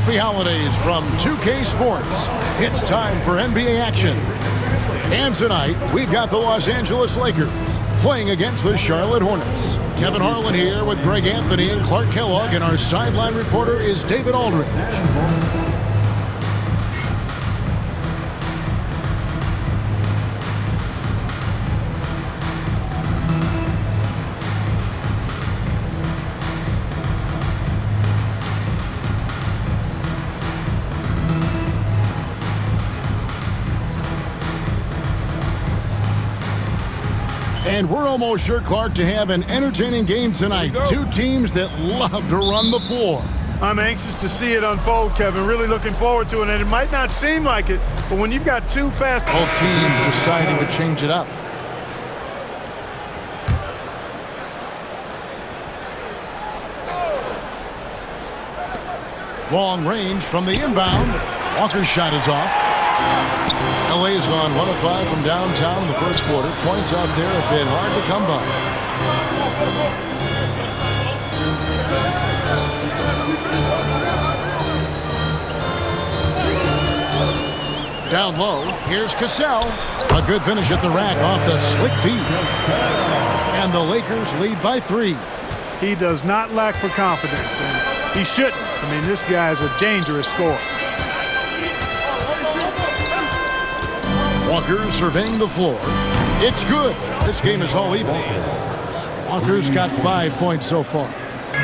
Happy holidays from 2K Sports. It's time for NBA action. And tonight, we've got the Los Angeles Lakers playing against the Charlotte Hornets. Kevin Harlan here with Greg Anthony and Clark Kellogg, and our sideline reporter is David Aldridge. And we're almost sure, Clark, to have an entertaining game tonight. Two teams that love to run the floor. I'm anxious to see it unfold, Kevin. Really looking forward to it. And it might not seem like it, but when you've got two fast... Both teams deciding to change it up. Long range from the inbound. Walker's shot is off. LA's gone 1 of 5 from downtown in the first quarter. Points out there have been hard to come by. Down low, here's Cassell. A good finish at the rack off the slick feed. And the Lakers lead by 3. He does not lack for confidence, and he shouldn't. I mean, this guy's a dangerous scorer. Walker surveying the floor. It's good. This game is all even. Walker's got 5 points so far.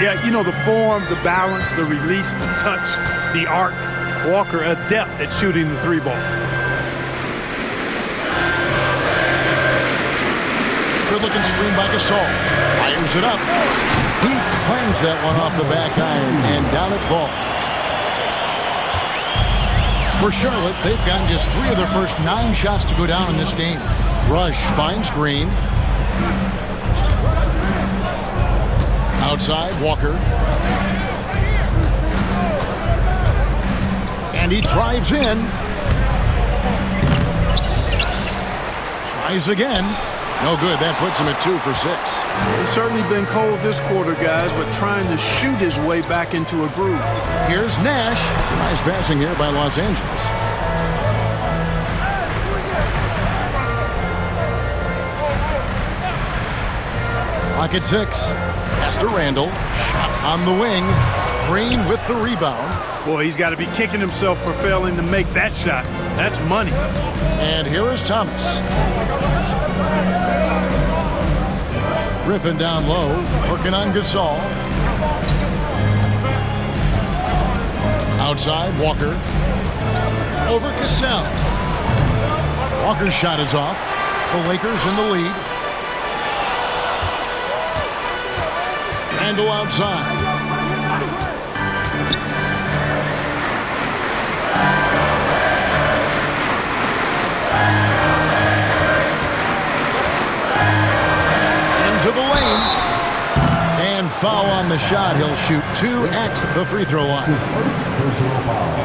Yeah, you know, the form, the balance, the release, the touch, the arc. Walker adept at shooting the 3 ball. Good-looking screen by Gasol. Fires it up. He clangs that one off the back iron, and down it falls. For Charlotte, they've gotten just 3 of their first 9 shots to go down in this game. Rush finds Green. Outside, Walker. And he drives in. Tries again. No good. That puts him at 2 for 6. He's certainly been cold this quarter, guys, but trying to shoot his way back into a groove. Here's Nash. Nice passing here by Los Angeles. Clock at 6. Pass to Randall. Shot on the wing. Green with the rebound. Boy, he's got to be kicking himself for failing to make that shot. That's money. And here is Thomas. Griffin down low, working on Gasol. Outside, Walker. Over Cassell. Walker's shot is off. The Lakers in the lead. Randall outside. To the lane, and foul on the shot. He'll shoot 2 at the free throw line.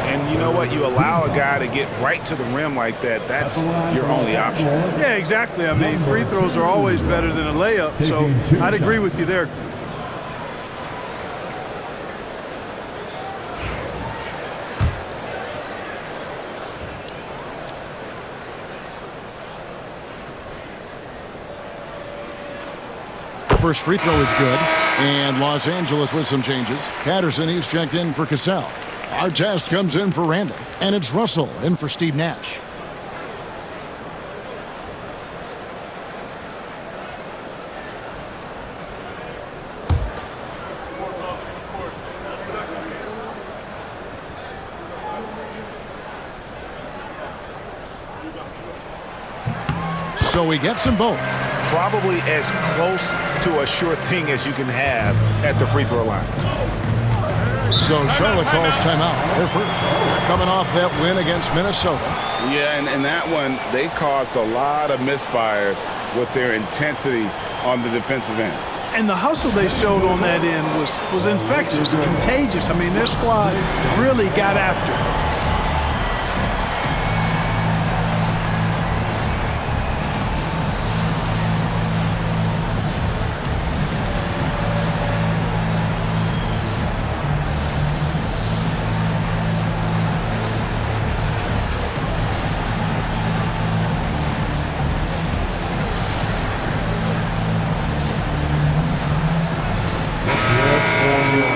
And you know what? You allow a guy to get right to the rim like that. That's your only option. Yeah, exactly. I mean, free throws are always better than a layup, so I'd agree with you there. First free throw is good, and Los Angeles with some changes. Patterson, he's checked in for Cassell. Artest comes in for Randall, and it's Russell in for Steve Nash. So he gets them both. Probably as close to a sure thing as you can have at the free throw line. So Charlotte calls timeout. They're first. Coming off that win against Minnesota. Yeah, and that one, they caused a lot of misfires with their intensity on the defensive end. And the hustle they showed on that end was infectious, contagious. I mean, their squad really got after it.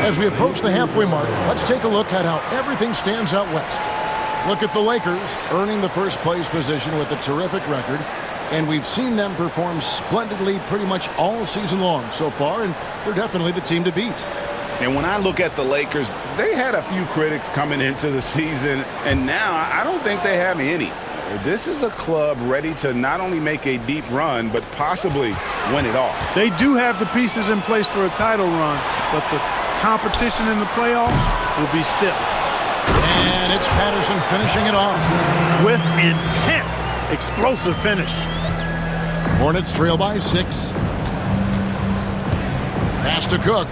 As we approach the halfway mark, let's take a look at how everything stands out west. Look at the Lakers earning the first place position with a terrific record, and we've seen them perform splendidly pretty much all season long so far, and they're definitely the team to beat. And when I look at the Lakers, they had a few critics coming into the season, and now I don't think they have any. This is a club ready to not only make a deep run, but possibly win it all. They do have the pieces in place for a title run, but the competition in the playoffs will be stiff. And it's Patterson finishing it off. With intent. Explosive finish. Hornets trail by 6. Pass to Cook.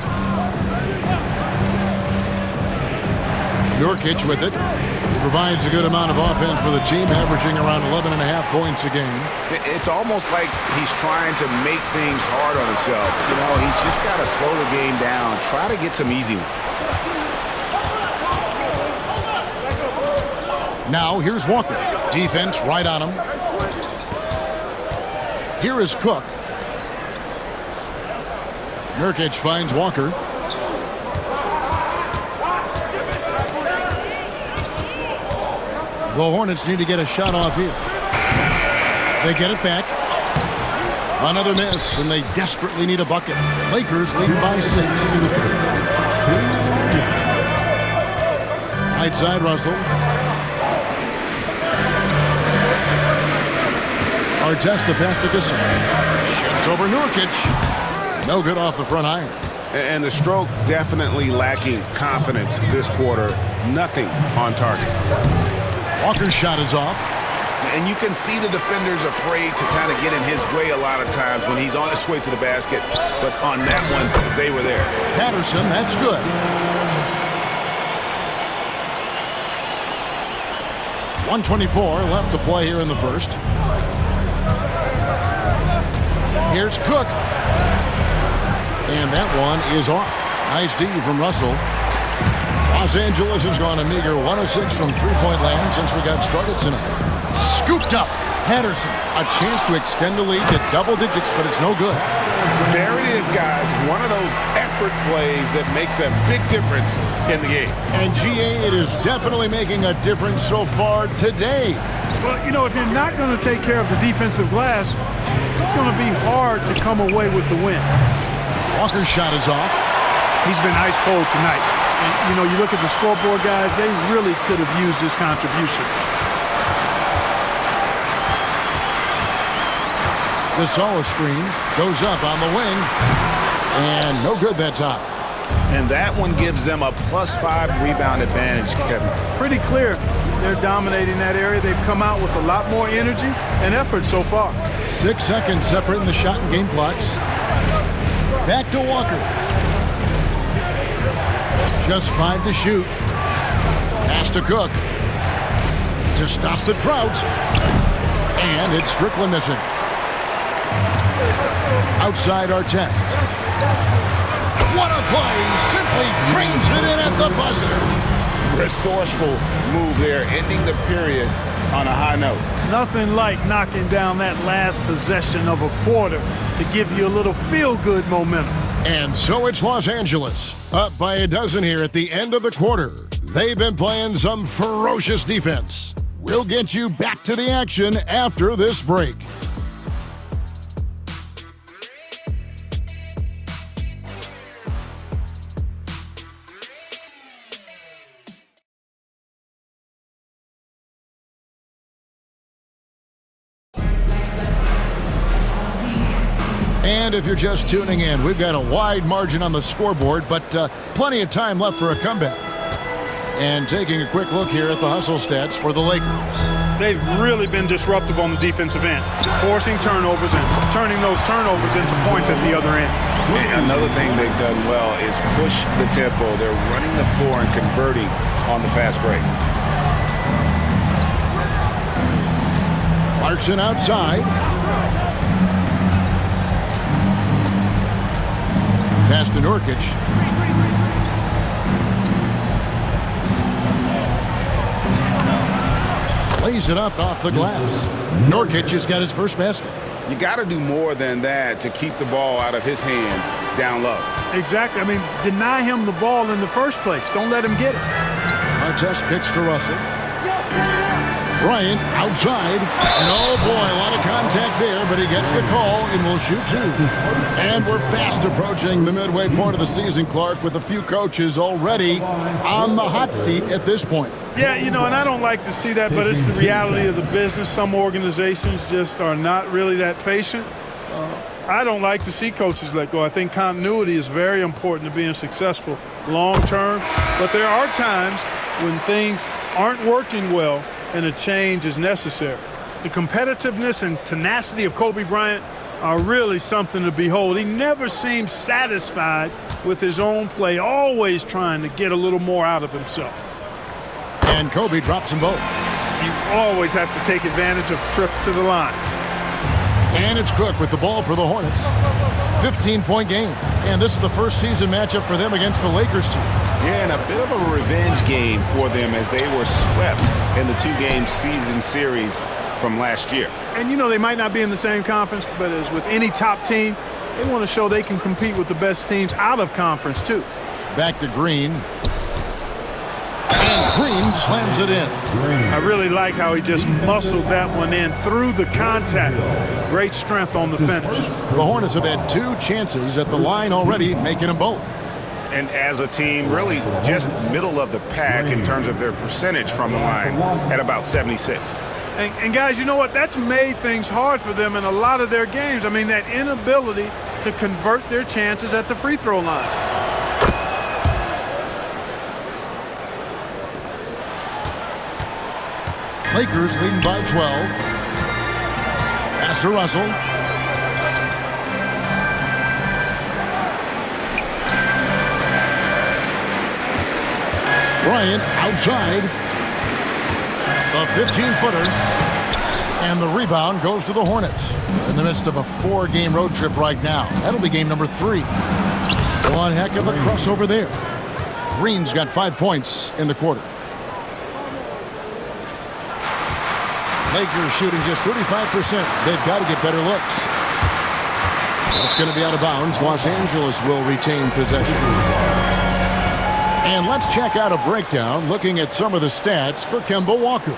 Nurkic with it. He provides a good amount of offense for the team, averaging around 11.5 points a game. It's almost like he's trying to make things hard on himself. You know, he's just got to slow the game down, try to get some easy ones. Now here's Walker. Defense right on him. Here is Cook. Nurkic finds Walker. The Hornets need to get a shot off here. They get it back. Another miss, and they desperately need a bucket. Lakers lead by 6. Right side, Russell. Artest the pass to Gasol. Shoots over Nurkic. No good off the front iron. And the stroke definitely lacking confidence this quarter. Nothing on target. Walker's shot is off. And you can see the defenders afraid to kind of get in his way a lot of times when he's on his way to the basket. But on that one, they were there. Patterson, that's good. .124 left to play here in the first. Here's Cook. And that one is off. Nice D from Russell. Los Angeles has gone a meager 1 of 6 from three-point land since we got started tonight. Scooped up. Patterson, a chance to extend the lead to double digits, but it's no good. There it is, guys. One of those effort plays that makes a big difference in the game. And GA, it is definitely making a difference so far today. Well, you know, if you're not going to take care of the defensive glass, it's going to be hard to come away with the win. Walker's shot is off. He's been ice cold tonight. And, you know, you look at the scoreboard, guys, they really could have used this contribution. Gasol screen goes up on the wing. And no good that time. And that one gives them a +5 rebound advantage, Kevin. Pretty clear. They're dominating that area. They've come out with a lot more energy and effort so far. 6 seconds separating the shot and game clocks. Back to Walker. Just 5 to shoot. Pass to Cook. To stop the drought. And it's Strickland missing. Outside Artest. What a play! Simply drains it in at the buzzer. Resourceful move there, ending the period on a high note. Nothing like knocking down that last possession of a quarter to give you a little feel-good momentum. And so it's Los Angeles, up by a dozen here at the end of the quarter. They've been playing some ferocious defense. We'll get you back to the action after this break. And if you're just tuning in, we've got a wide margin on the scoreboard, but plenty of time left for a comeback. And taking a quick look here at the hustle stats for the Lakers. They've really been disruptive on the defensive end, forcing turnovers and turning those turnovers into points at the other end. And another thing they've done well is push the tempo. They're running the floor and converting on the fast break. Clarkson outside. Pass to Nurkic. Lays it up off the glass. Nurkic has got his first basket. you got to do more than that to keep the ball out of his hands down low. Exactly. I mean, deny him the ball in the first place. Don't let him get it. Artest kicks to Russell. Bryant outside. And oh boy, a lot of contact there, but he gets the call and will shoot two. And we're fast approaching the midway point of the season, Clark, with a few coaches already on the hot seat at this point. Yeah, you know, and I don't like to see that, but it's the reality of the business. Some organizations just are not really that patient. I don't like to see coaches let go. I think continuity is very important to being successful long term. But there are times when things aren't working well and a change is necessary. The competitiveness and tenacity of Kobe Bryant are really something to behold. He never seems satisfied with his own play, always trying to get a little more out of himself. And Kobe drops them both. You always have to take advantage of trips to the line. And it's Cook with the ball for the Hornets. 15-point game. And this is the first season matchup for them against the Lakers team. Yeah, and a bit of a revenge game for them as they were swept in the two-game season series from last year. And, you know, they might not be in the same conference, but as with any top team, they want to show they can compete with the best teams out of conference, too. Back to Green. And Green slams it in. I really like how he just muscled that one in through the contact. Great strength on the finish. The Hornets have had two chances at the line already, making them both. And as a team, really just middle of the pack in terms of their percentage from the line at about 76. And guys, you know what? That's made things hard for them in a lot of their games. I mean, that inability to convert their chances at the free throw line. Lakers leading by 12. Pass to Russell. Bryant outside. The 15-footer. And the rebound goes to the Hornets. In the midst of a 4-game road trip right now. That'll be game number 3. One heck of a crossover there. Green's got 5 points in the quarter. Lakers shooting just 35%. They've got to get better looks. That's going to be out of bounds. Los Angeles will retain possession. And let's check out a breakdown looking at some of the stats for Kemba Walker.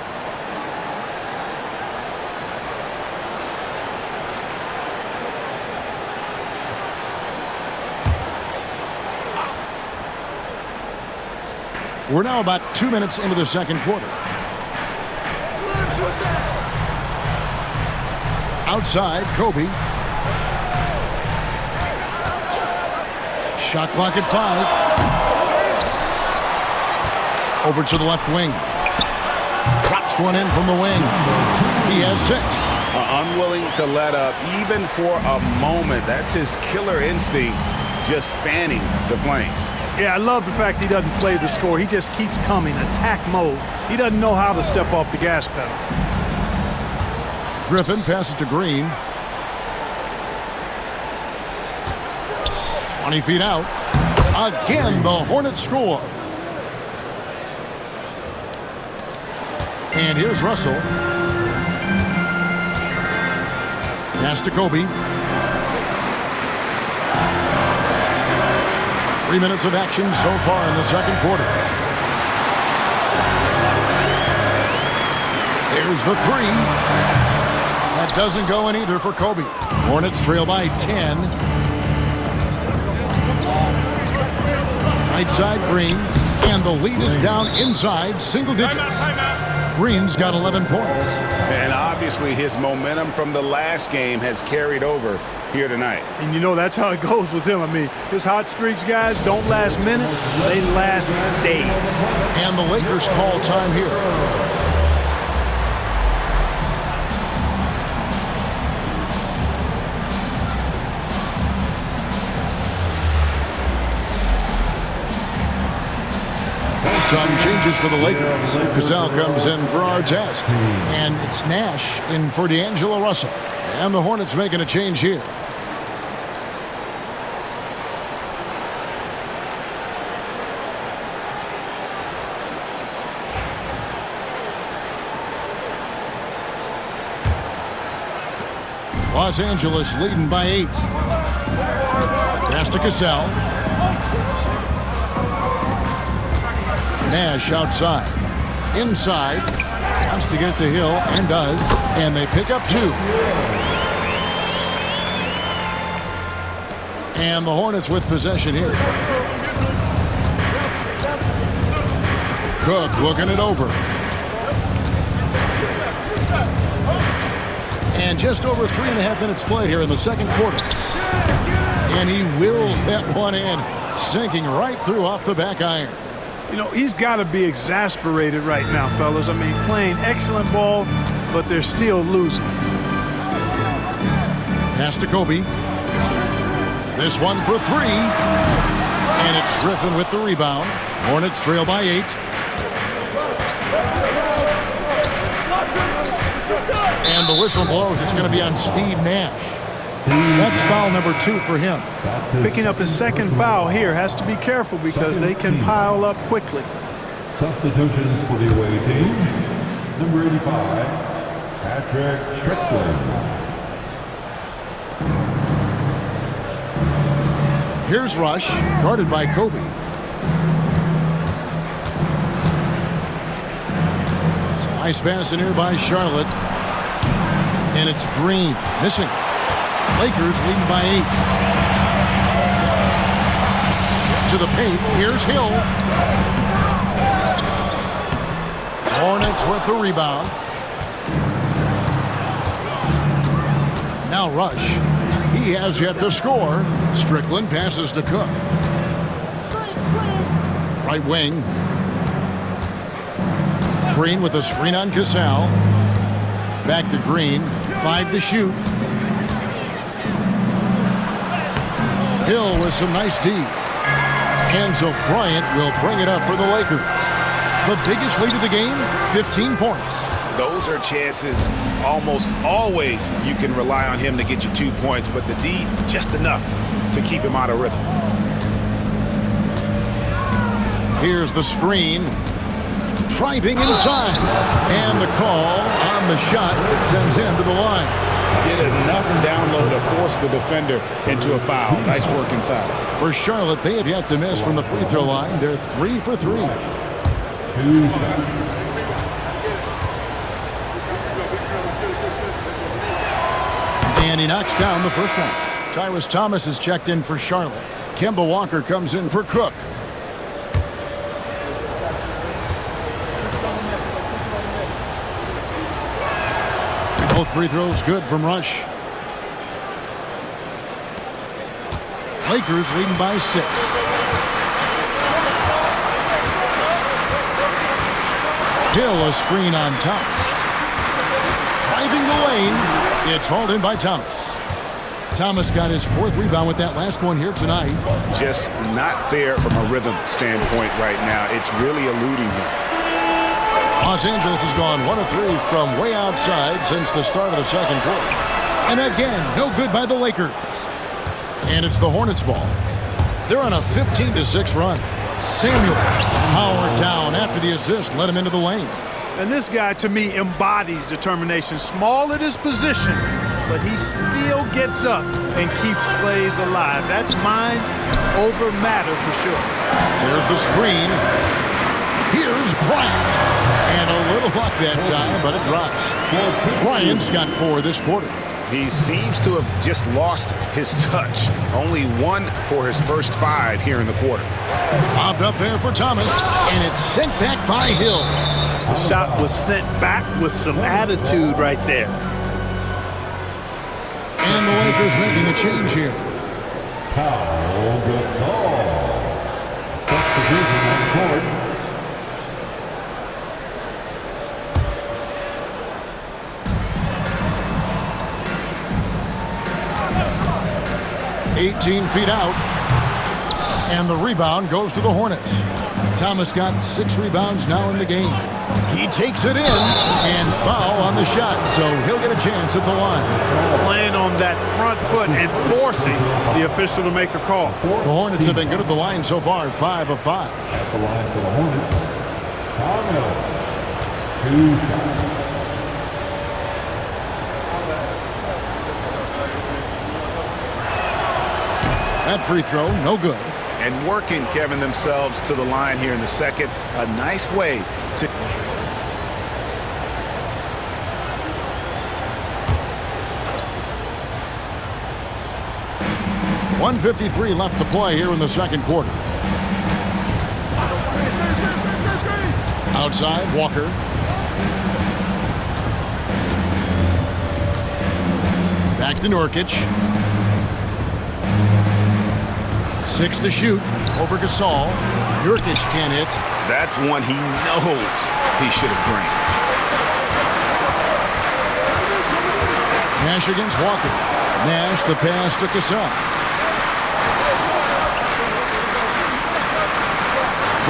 We're now about 2 minutes into the second quarter. Outside, Kobe. Shot clock at 5. Over to the left wing. Drops one in from the wing. He has 6. Unwilling to let up even for a moment. That's his killer instinct, just fanning the flames. Yeah, I love the fact he doesn't play the score. He just keeps coming, attack mode. He doesn't know how to step off the gas pedal. Griffin passes to Green. 20 feet out. Again, the Hornets score. And here's Russell. Pass to Kobe. 3 minutes of action so far in the second quarter. There's the 3. That doesn't go in either for Kobe. Hornets trail by 10. Right side, Green. And the lead is down inside single digits. Green's got 11 points. And obviously his momentum from the last game has carried over here tonight. And you know that's how it goes with him. I mean, his hot streaks, guys, don't last minutes. They last days. And the Lakers call time here. Some changes for the Lakers. Gasol comes in for Artest. And it's Nash in for D'Angelo Russell. And the Hornets making a change here. Los Angeles leading by 8. Pass to Cassell. Nash outside. Inside. Wants to get it to Hill and does. And they pick up 2. And the Hornets with possession here. Cook looking it over. And just over 3.5 minutes played here in the second quarter. And he wills that one in, sinking right through off the back iron. You know, he's got to be exasperated right now, fellas. I mean, playing excellent ball, but they're still losing. Pass to Kobe. This one for 3. And it's Griffin with the rebound. Hornets trail by 8. And the whistle blows. It's going to be on Steve Nash. That's foul number 2 for him. Picking up his second foul here. Has to be careful because they can pile up quickly. Substitutions for the away team. Number 85, Patrick Strickland. Here's Rush, guarded by Kobe. It's a nice pass in here by Charlotte. And it's Green, missing. Lakers leading by 8. To the paint, here's Hill. Hornets with the rebound. Now Rush. He has yet to score. Strickland passes to Cook. Right wing. Green with a screen on Cassell. Back to Green. 5 to shoot. Hill with some nice D. And so Bryant will bring it up for the Lakers. The biggest lead of the game, 15 points. Those are chances almost always you can rely on him to get you 2 points, but the D just enough to keep him out of rhythm. Here's the screen. Driving inside. And the call on the shot that sends him to the line. Did enough down low to force the defender into a foul. Nice work inside. For Charlotte, they have yet to miss from the free throw line. They're 3 for 3. 2 shots. And he knocks down the first one. Tyrus Thomas is checked in for Charlotte. Kemba Walker comes in for Cook. Both free throws good from Rush. Lakers leading by 6. Hill a screen on Thomas. Driving the lane. It's hauled in by Thomas. Thomas got his 4th rebound with that last one here tonight. Just not there from a rhythm standpoint right now. It's really eluding him. Los Angeles has gone 1 of 3 from way outside since the start of the second quarter. And again, no good by the Lakers. And it's the Hornets ball. They're on a 15-6 run. Samuel powered down after the assist, led him into the lane. And this guy, to me, embodies determination. Small at his position, but he still gets up and keeps plays alive. That's mind over matter for sure. There's the screen. Here's Bryant. And a little luck that time, but it drops. Bryant's got 4 this quarter. He seems to have just lost his touch. Only 1 for his first 5 here in the quarter. Bobbed up there for Thomas, and it's sent back by Hill. The shot was sent back with some attitude right there. And the Lakers making a change here. Paul Gasol. Substitution on the court. 18 feet out. And the rebound goes to the Hornets. Thomas got 6 rebounds now in the game. He takes it in and foul on the shot, so he'll get a chance at the line. Playing on that front foot and forcing the official to make a call. The Hornets have been good at the line so far, 5 of 5. At the line for the Hornets, Carmel. 2 shots. That free throw, no good. And working, Kevin, themselves to the line here in the second. A nice way to... .153 left to play here in the second quarter. Outside, Walker. Back to Nurkic. 6 to shoot over Gasol. Nurkic can't hit. That's one he knows he should have drained. Nash against Walker. Nash the pass to Gasol.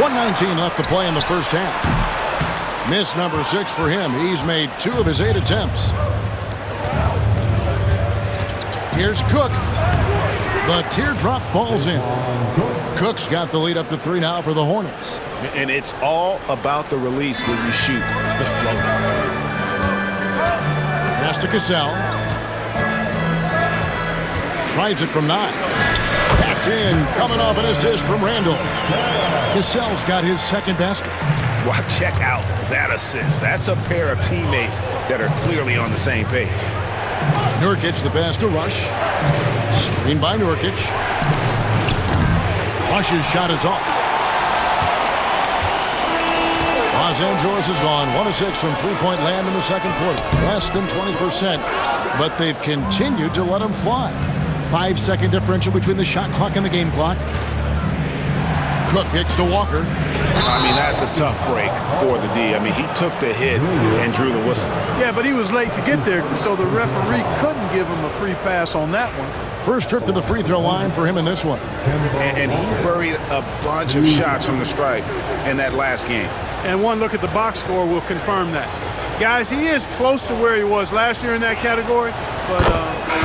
1:19 left to play in the first half. Miss number 6 for him. He's made 2 of his 8 attempts. Here's Cook. The teardrop falls in. Cook's got the lead up to 3 now for the Hornets. And it's all about the release when you shoot the floater. Pass to Cassell. Tries it from 9. That's in. Coming off an assist from Randall. Cassell's got his second basket. Well, check out that assist. That's a pair of teammates that are clearly on the same page. Nurkic the pass to Rush. Screen by Nurkic. Rush's shot is off. Los Angeles has gone 1 of 6 from three-point land in the second quarter. Less than 20%, but they've continued to let them fly. 5-second differential between the shot clock and the game clock. Cook kicks to Walker. I mean, that's a tough break for the D. I mean, he took the hit and drew the whistle. Yeah, but he was late to get there, so the referee couldn't give him a free pass on that one. First trip to the free throw line for him in this one. And he buried a bunch of shots from the stripe in that last game. And one look at the box score will confirm that. Guys, he is close to where he was last year in that category, but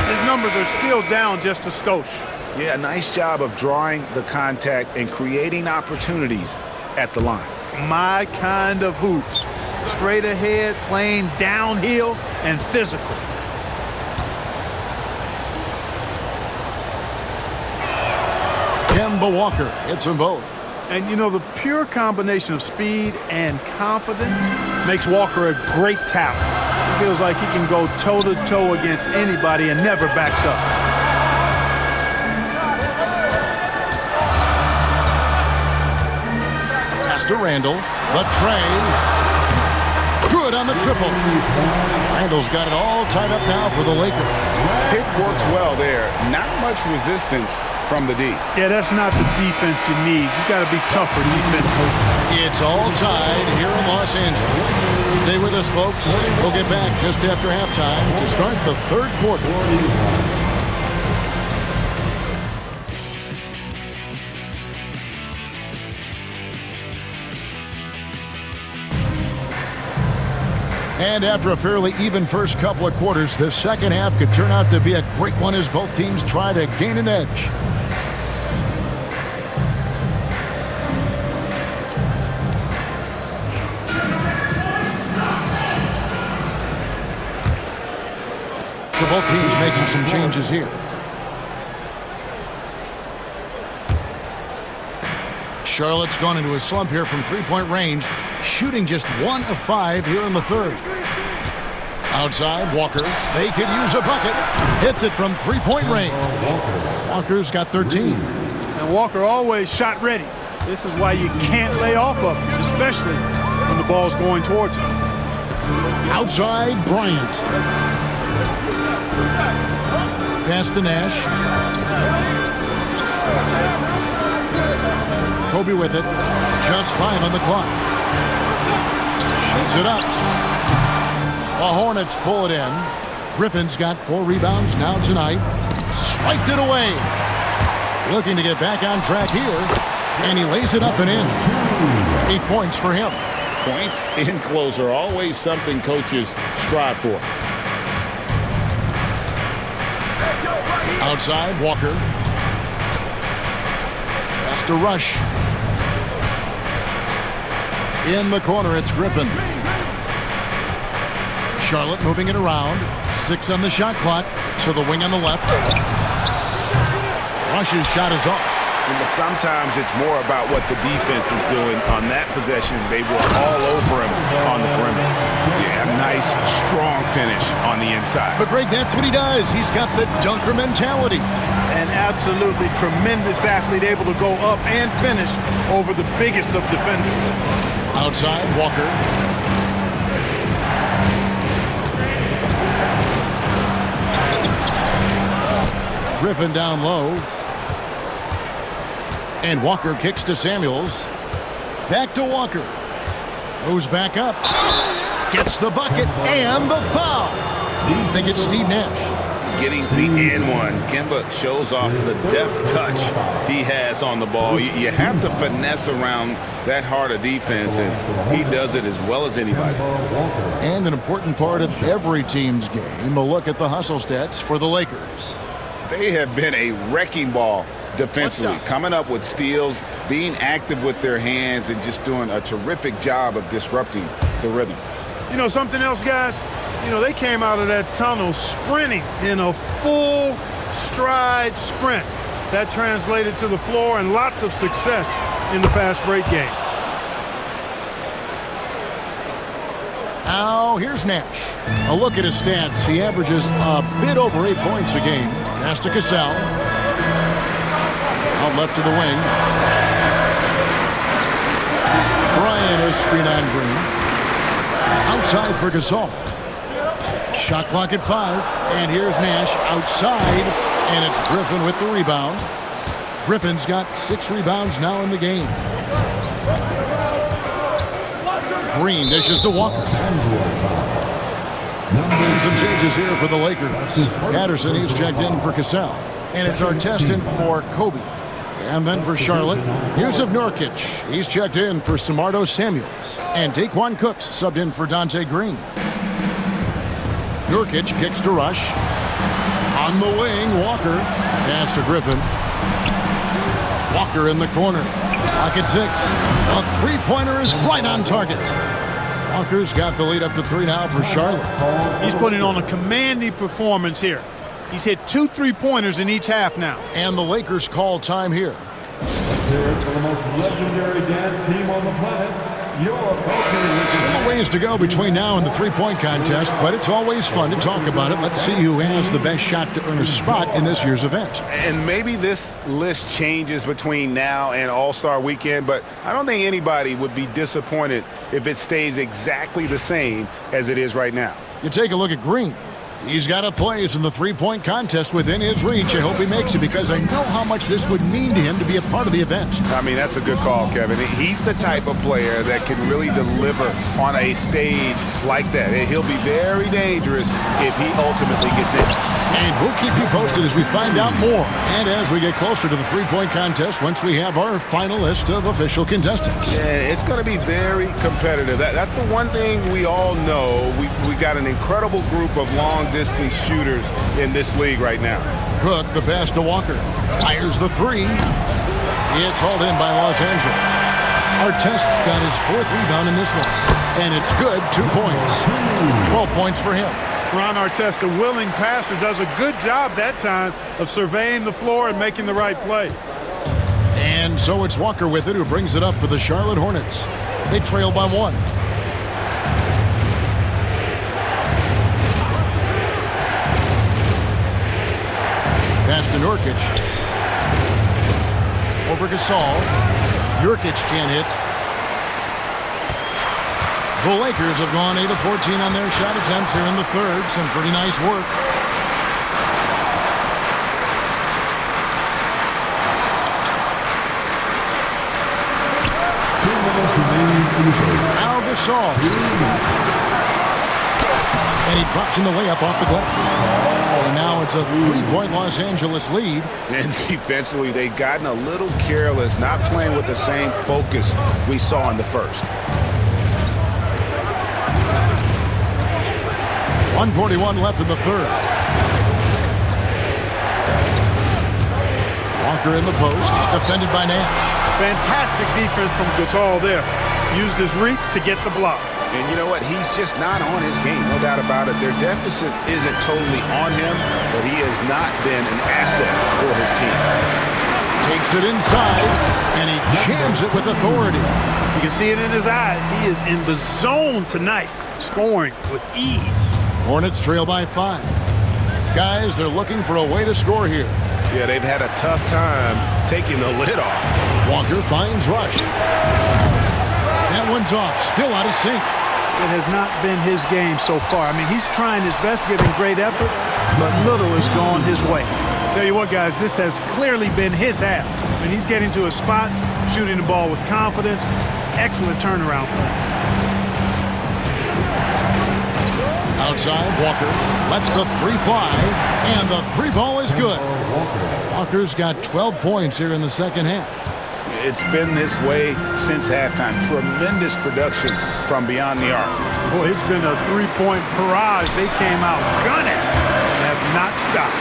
his numbers are still down just a skosh. Yeah, nice job of drawing the contact and creating opportunities at the line. My kind of hoops. Straight ahead, playing downhill, and physical. Kemba Walker hits them both. And, you know, the pure combination of speed and confidence makes Walker a great talent. He feels like he can go toe-to-toe against anybody and never backs up. Pass to Randall. The tray. Good on the triple. Randall's got it all tied up now for the Lakers. Pick works well there. Not much resistance from the D. Yeah, that's not the defense you need. You got to be tougher defense. It's all tied here in Los Angeles. Stay with us, folks. We'll get back just after halftime to start the third quarter. And after a fairly even first couple of quarters, the second half could turn out to be a great one as both teams try to gain an edge. So both teams making some changes here. Charlotte's gone into a slump here from three-point range, shooting just 1 of 5 here in the third. Outside, Walker. They could use a bucket. Hits it from three-point range. Walker's got 13. And Walker always shot ready. This is why you can't lay off of him, especially when the ball's going towards him. Outside, Bryant. Pass to Nash. Kobe with it. Just 5 on the clock. Shoots it up. The Hornets pull it in. Griffin's got 4 rebounds now tonight. Swiped it away. Looking to get back on track here. And he lays it up and in. 8 points for him. Points in close are always something coaches strive for. Outside, Walker. Pass to Rush. In the corner, it's Griffin. Charlotte moving it around. 6 on the shot clock to the wing on the left. Rush's shot is off. But sometimes it's more about what the defense is doing on that possession. They were all over him on the perimeter. Yeah, nice, strong finish on the inside. But, Greg, that's what he does. He's got the dunker mentality. An absolutely tremendous athlete, able to go up and finish over the biggest of defenders. Outside, Walker. Griffin down low. And Walker kicks to Samuels. Back to Walker. Goes back up. Gets the bucket and the foul. I think it's Steve Nash. Getting the and one. Kemba shows off the deft touch he has on the ball. You have to finesse around that hard a defense, and he does it as well as anybody. And an important part of every team's game, a look at the hustle stats for the Lakers. They have been a wrecking ball defensively, coming up with steals, being active with their hands, and just doing a terrific job of disrupting the rhythm. You know something else, guys? You know, they came out of that tunnel sprinting in a full stride sprint. That translated to the floor and lots of success in the fast break game. Now, here's Nash. A look at his stats. He averages a bit over 8 points a game. Pass to Cassell. Out left to the wing. Bryant is screen on Green. Outside for Gasol. Shot clock at 5. And here's Nash outside. And it's Griffin with the rebound. Griffin's got 6 rebounds now in the game. Green dishes to Walker. Some changes here for the Lakers. Patterson, he's checked in for Cassell. And it's Artest in for Kobe. And then for Charlotte, Yusuf Nurkic. He's checked in for Samardo Samuels. And Daquan Cooks subbed in for Dante Green. Nurkic kicks to Rush. On the wing, Walker. Pass to Griffin. Walker in the corner. Clock at 6. A three-pointer is right on target. Walker's got the lead up to 3 now for Charlotte. He's putting on a commanding performance here. He's hit 2 3-pointers in each half now. And the Lakers call time here. Here for the most legendary dance team on the planet, your Still a ways to go between now and the three-point contest, but it's always fun to talk about it. Let's see who has the best shot to earn a spot in this year's event. And maybe this list changes between now and All-Star Weekend, but I don't think anybody would be disappointed if it stays exactly the same as it is right now. You take a look at Green. He's got a place in the three-point contest within his reach. I hope he makes it because I know how much this would mean to him to be a part of the event. I mean, that's a good call, Kevin. He's the type of player that can really deliver on a stage like that. He'll be very dangerous if he ultimately gets in. And we'll keep you posted as we find out more. And as we get closer to the three-point contest, once we have our final list of official contestants. Yeah, it's going to be very competitive. That's the one thing we all know. We got an incredible group of long-distance shooters in this league right now. Cook, the pass to Walker. Fires the 3. It's hauled in by Los Angeles. Artest's got his 4th rebound in this one. And it's good, 2 points. 12 points for him. Ron Artest, a willing passer, does a good job that time of surveying the floor and making the right play. And so it's Walker with it who brings it up for the Charlotte Hornets. They trail by 1. Pass to Nurkic. Over Gasol. Nurkic can't hit. The Lakers have gone 8 of 14 on their shot attempts here in the third. Some pretty nice work. Now Gasol. And he drops in the layup off the glass. And now it's a 3-point Los Angeles lead. And defensively, they've gotten a little careless, not playing with the same focus we saw in the first. 1:41 left in the third. Walker in the post, defended by Nash. Fantastic defense from Gasol there. Used his reach to get the block. And you know what? He's just not on his game, no doubt about it. Their deficit isn't totally on him, but he has not been an asset for his team. Takes it inside, and he jams it with authority. You can see it in his eyes. He is in the zone tonight, scoring with ease. Hornets trail by 5. Guys, they're looking for a way to score here. Yeah, they've had a tough time taking the lid off. Walker finds Rush. That one's off, still out of sync. It has not been his game so far. I mean, he's trying his best, giving great effort, but little has gone his way. Tell you what, guys, this has clearly been his half. I mean, he's getting to his spots, shooting the ball with confidence. Excellent turnaround for him. Outside, Walker lets the 3 fly, and the 3 ball is good. Walker's got 12 points here in the second half. It's been this way since halftime. Tremendous production from beyond the arc. Boy, it's been a 3-point barrage. They came out gunning and have not stopped.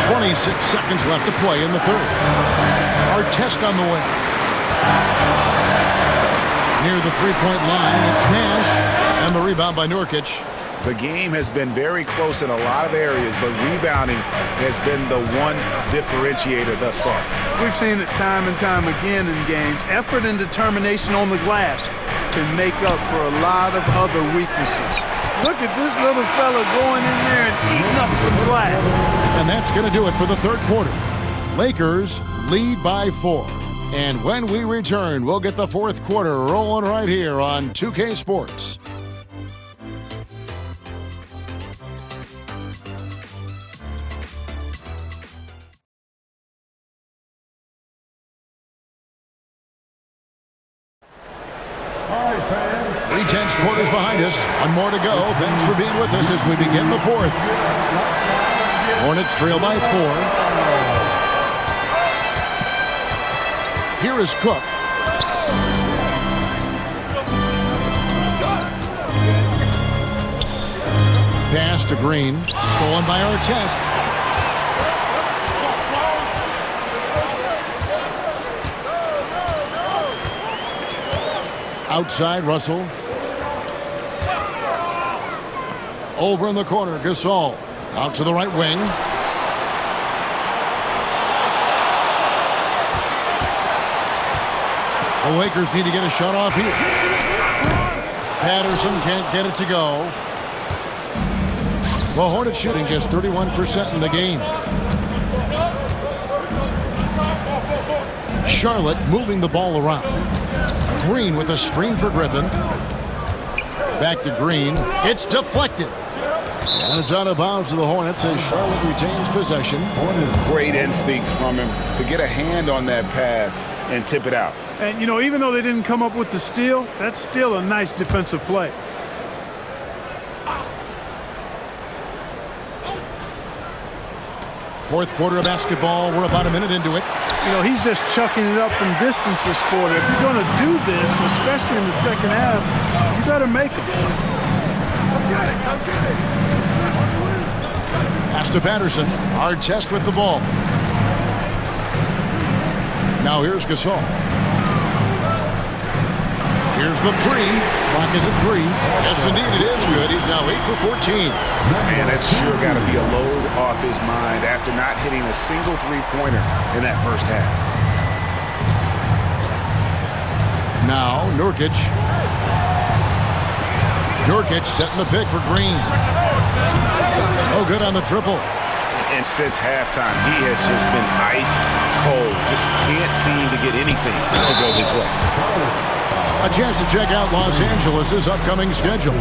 26 seconds left to play in the third. Our test on the way. Near the 3-point line, it's Nash, and the rebound by Nurkic. The game has been very close in a lot of areas, but rebounding has been the one differentiator thus far. We've seen it time and time again in games. Effort and determination on the glass can make up for a lot of other weaknesses. Look at this little fella going in there and eating up some glass. And that's going to do it for the third quarter. Lakers lead by 4. And when we return, we'll get the fourth quarter rolling right here on 2K Sports. Tense quarters behind us. One more to go. Thanks for being with us as we begin the fourth. Hornets trail by 4. Here is Cook. Pass to Green. Stolen by Artest. Outside, Russell. Over in the corner, Gasol. Out to the right wing. The Lakers need to get a shot off here. Patterson can't get it to go. The Hornets shooting just 31% in the game. Charlotte moving the ball around. Green with a screen for Griffin. Back to Green. It's deflected. And it's out of bounds to the Hornets as Charlotte retains possession. Great instincts from him to get a hand on that pass and tip it out. And, you know, even though they didn't come up with the steal, that's still a nice defensive play. Fourth quarter of basketball. We're about a minute into it. You know, he's just chucking it up from distance this quarter. If you're going to do this, especially in the second half, you better make them. Pass to Patterson. Artest with the ball. Now here's Gasol. Here's the 3. Clock is at 3. Yes, indeed, it is good. He's now 8 for 14. Man, that's sure got to be a load off his mind after not hitting a single three-pointer in that first half. Now, Nurkic. Nurkic setting the pick for Green. Oh, good on the triple. And since halftime, he has just been ice cold. Just can't seem to get anything to go his way. A chance to check out Los Angeles' upcoming schedule.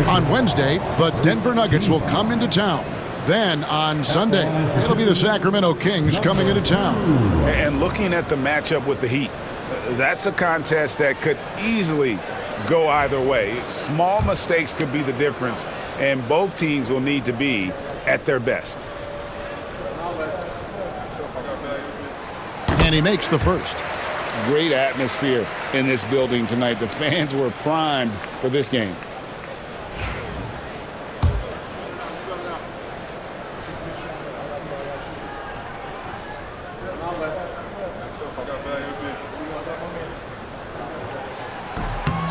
On Wednesday, the Denver Nuggets will come into town. Then on Sunday, it'll be the Sacramento Kings coming into town. And looking at the matchup with the Heat, that's a contest that could easily go either way. Small mistakes could be the difference, and both teams will need to be at their best. And he makes the first. Great atmosphere in this building tonight. The fans were primed for this game.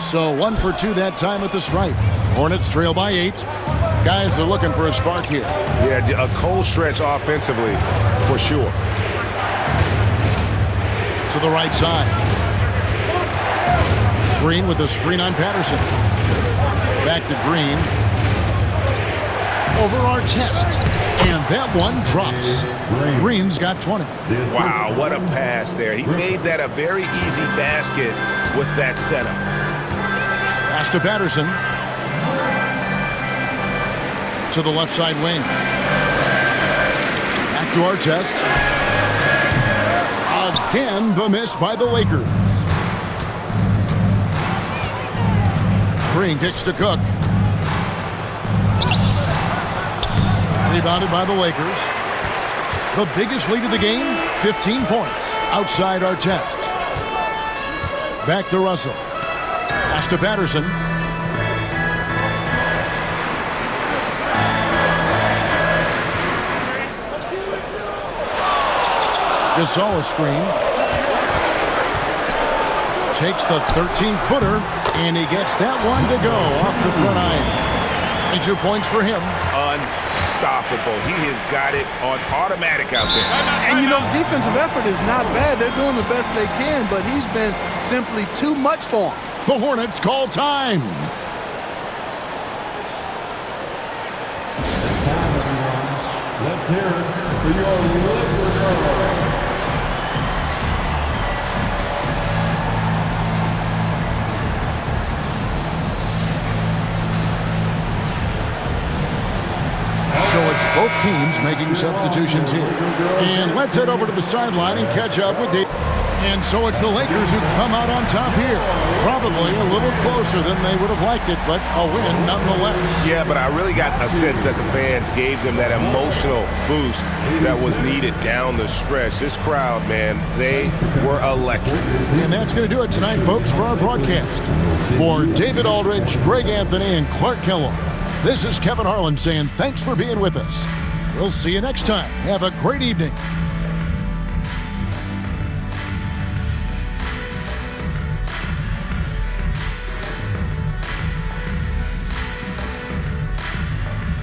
So 1 for 2 that time at the stripe. Hornets trail by 8. Guys are looking for a spark here. Yeah, a cold stretch offensively for sure. To the right side. Green with a screen on Patterson. Back to Green. Over Artest. And that one drops. Green's got 20. Wow, what a pass there. He made that a very easy basket with that setup. Pass to Patterson. To the left side wing. Back to Artest. Again, the miss by the Lakers. Green kicks to Cook. Rebounded by the Lakers. The biggest lead of the game, 15 points outside Artest. Back to Russell. Pass to Patterson. Gasol screen. Takes the 13-footer, and he gets that one to go off the front iron. 22 points for him. Unstoppable. He has got it on automatic out there. And, you know, the defensive effort is not bad. They're doing the best they can, but he's been simply too much for him. The Hornets call time. Let's hear it for your Lakers. So it's both teams making substitutions here. And let's head over to the sideline and catch up with Dave. And so it's the Lakers who come out on top here. Probably a little closer than they would have liked it, but a win nonetheless. Yeah, but I really got a sense that the fans gave them that emotional boost that was needed down the stretch. This crowd, man, they were electric. And that's going to do it tonight, folks, for our broadcast. For David Aldridge, Greg Anthony, and Clark Kellogg, this is Kevin Harlan saying thanks for being with us. We'll see you next time. Have a great evening.